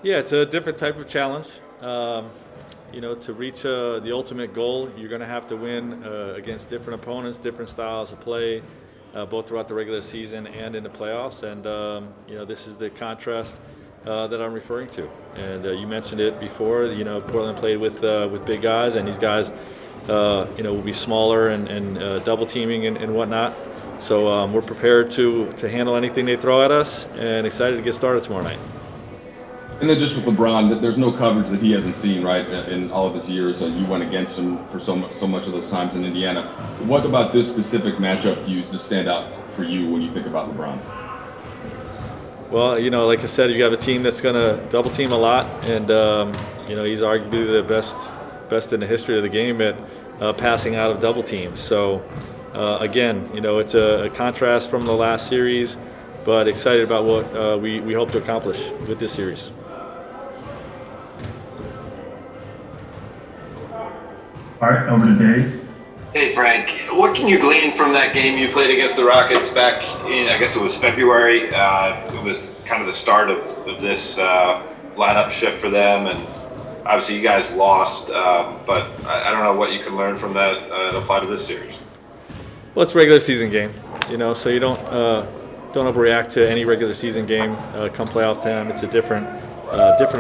Yeah, it's a different type of challenge. To reach the ultimate goal, you're going to have to win against different opponents, different styles of play, both throughout the regular season and in the playoffs. And this is the contrast that I'm referring to. And you mentioned it before. Portland played with big guys, and these guys, will be smaller and double teaming and whatnot. So we're prepared to handle anything they throw at us, and excited to get started tomorrow night. And then just with LeBron, there's no coverage that he hasn't seen, right, in all of his years. You went against him for so much of those times in Indiana. What about this specific matchup do you just stand out for you when you think about LeBron? Well, like I said, you have a team that's going to double team a lot, and he's arguably the best in the history of the game at passing out of double teams. So again, it's a contrast from the last series, but excited about what we hope to accomplish with this series. All right, over to Dave. Hey, Frank. What can you glean from that game you played against the Rockets back in, I guess it was February? It was kind of the start of this lineup shift for them, and obviously you guys lost, but I don't know what you can learn from that and apply to this series. Well, it's a regular season game, so you don't overreact to any regular season game. Come playoff time, it's a different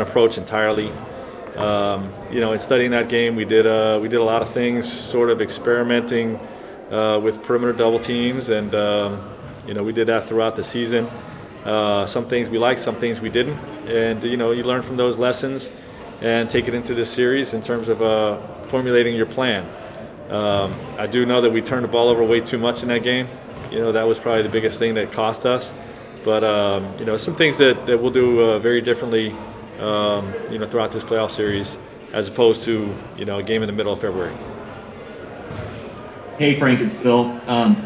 approach entirely. In studying that game, we did a lot of things, sort of experimenting with perimeter double teams, and we did that throughout the season. Some things we liked, some things we didn't, and you learn from those lessons and take it into this series in terms of formulating your plan. I do know that we turned the ball over way too much in that game. That was probably the biggest thing that cost us. But some things that we'll do very differently. Throughout this playoff series, as opposed to a game in the middle of February. Hey Frank, it's Bill.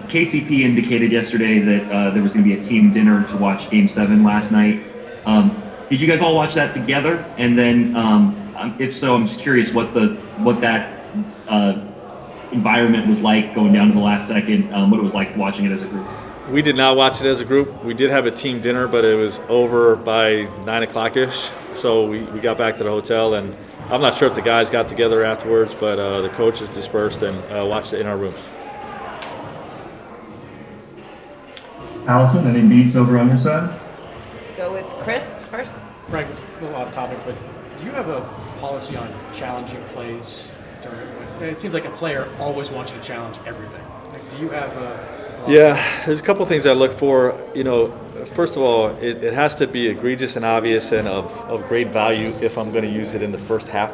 KCP indicated yesterday that there was going to be a team dinner to watch Game 7 last night. Did you guys all watch that together? And then, if so, I'm just curious what that environment was like going down to the last second. What it was like watching it as a group. We did not watch it as a group. We did have a team dinner, but it was over by 9 o'clock-ish. So we got back to the hotel, and I'm not sure if the guys got together afterwards, but the coaches dispersed and watched it in our rooms. Allison, any beats over on your side? Go with Chris first. Frank, a little off topic, but do you have a policy on challenging plays? It seems like a player always wants you to challenge everything. Do you have a... Yeah, there's a couple things I look for. First of all, it has to be egregious and obvious and of great value if I'm going to use it in the first half.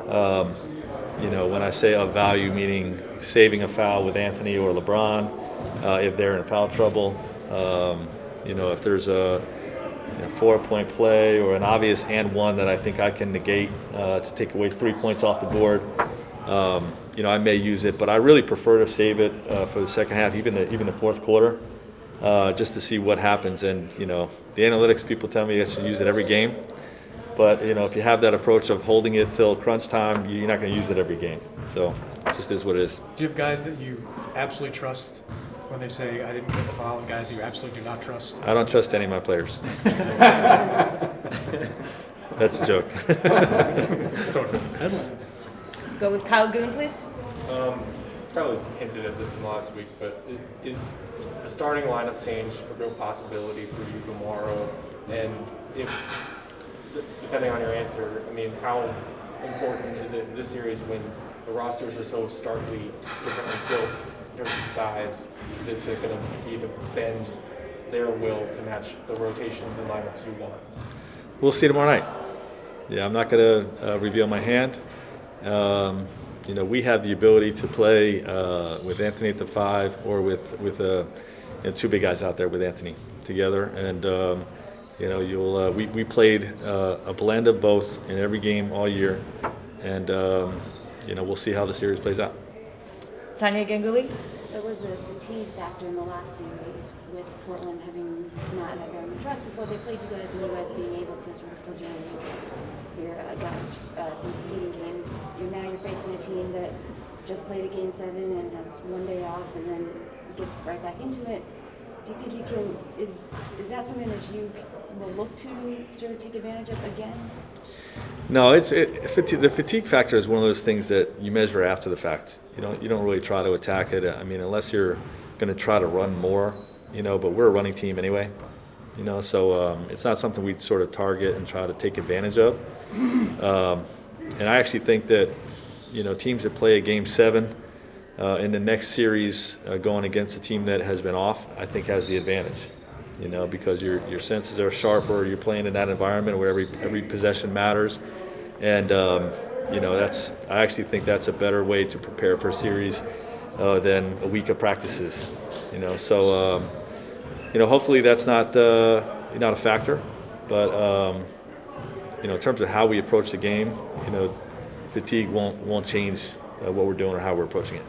When I say of value, meaning saving a foul with Anthony or LeBron, if they're in foul trouble, if there's a 4-point play or an obvious and one that I think I can negate to take away 3 points off the board. I may use it, but I really prefer to save it for the second half, even the fourth quarter, just to see what happens. And the analytics people tell me I should use it every game, but if you have that approach of holding it till crunch time, you're not going to use it every game. So it just is what it is. Do you have guys that you absolutely trust when they say I didn't get the foul, and guys that you absolutely do not trust? I don't trust any of my players. That's a joke. Sort of. Go with Kyle Goon, please. Probably hinted at this in the last week, but is a starting lineup change a real possibility for you tomorrow? And if, depending on your answer, how important is it in this series when the rosters are so starkly differently built in terms of size? Is it going to be to bend their will to match the rotations and lineups you want? We'll see tomorrow night. Yeah, I'm not going to reveal my hand. We have the ability to play with Anthony at the 5 or with two big guys out there with Anthony together. And, we played a blend of both in every game all year. And, we'll see how the series plays out. Tanya Ganguly. There was a fatigue factor in the last series with Portland having not had very much rest before they played you guys, and you guys being able to sort of preserve your guys through the seeding games. Now you're facing a team that just played a Game 7 and has one day off and then gets right back into it. Do you think you can? Is that something that you will look to sort of take advantage of again? No, the fatigue factor is one of those things that you measure after the fact. You don't really try to attack it. I mean, unless you're going to try to run more, but we're a running team anyway, so it's not something we sort of target and try to take advantage of. And I actually think that, teams that play a game 7 in the next series going against a team that has been off, I think has the advantage, because your senses are sharper, you're playing in that environment where every possession matters. And, I actually think that's a better way to prepare for a series than a week of practices, So, hopefully that's not a factor, but, in terms of how we approach the game, fatigue won't change what we're doing or how we're approaching it.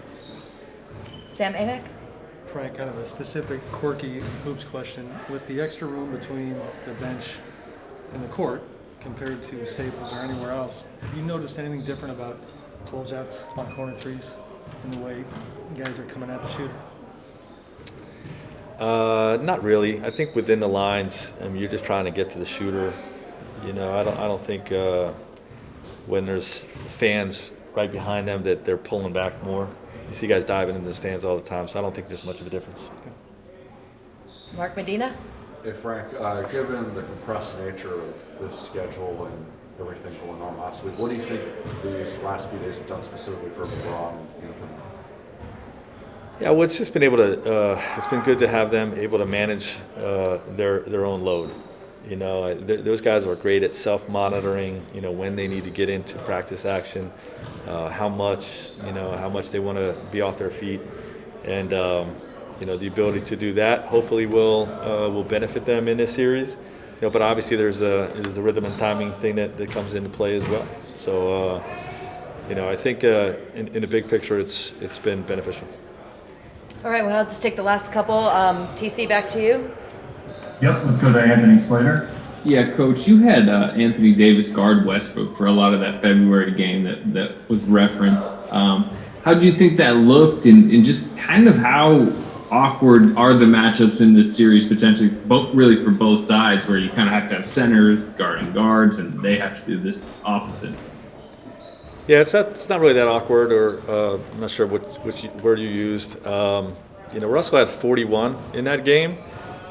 Sam Amick? Frank, kind of a specific, quirky hoops question. With the extra room between the bench and the court compared to Staples or anywhere else, have you noticed anything different about closeouts on corner threes in the way guys are coming at the shooter? Not really. I think within the lines, you're just trying to get to the shooter. I don't think when there's fans right behind them that they're pulling back more. You see guys diving into the stands all the time, so I don't think there's much of a difference. Mark Medina? Hey, Frank, given the compressed nature of this schedule and everything going on last week, what do you think these last few days have done specifically for LeBron and Anthony? Yeah, well, it's just been able to. It's been good to have them able to manage their own load. Those guys are great at self-monitoring. When they need to get into practice action, how much they want to be off their feet, and the ability to do that hopefully will benefit them in this series. But obviously there's the rhythm and timing thing that comes into play as well. So I think in the big picture it's been beneficial. All right, well, I'll just take the last couple. TC, back to you. Yep, let's go to Anthony Slater. Yeah, Coach, you had Anthony Davis guard Westbrook for a lot of that February game that was referenced. How do you think that looked, and just kind of how awkward are the matchups in this series potentially, really for both sides, where you kind of have to have centers guarding guards, and they have to do this opposite? Yeah, it's not really that awkward, or I'm not sure which word you used. Russell had 41 in that game,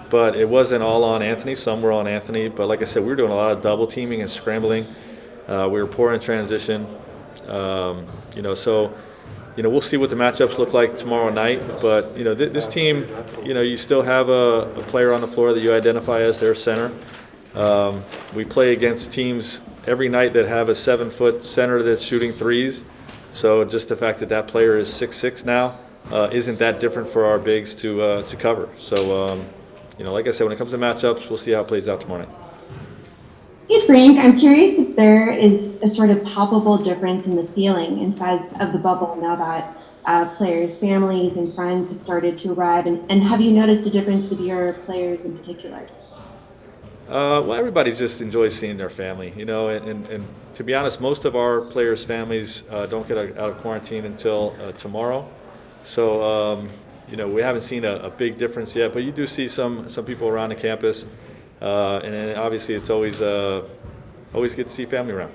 but it wasn't all on Anthony. Some were on Anthony, but like I said, we were doing a lot of double teaming and scrambling. We were poor in transition. So we'll see what the matchups look like tomorrow night. But this team, you still have a player on the floor that you identify as their center. We play against teams every night that have a 7-foot center that's shooting threes. So just the fact that player is 6'6" now isn't that different for our bigs to cover. So. Like I said, when it comes to matchups, we'll see how it plays out tomorrow night. Hey, Frank, I'm curious if there is a sort of palpable difference in the feeling inside of the bubble now that players' families and friends have started to arrive. And have you noticed a difference with your players in particular? Well, everybody just enjoys seeing their family, and to be honest, most of our players' families don't get out of quarantine until tomorrow. So, we haven't seen a big difference yet, but you do see some people around the campus, and then obviously it's always good to see family around.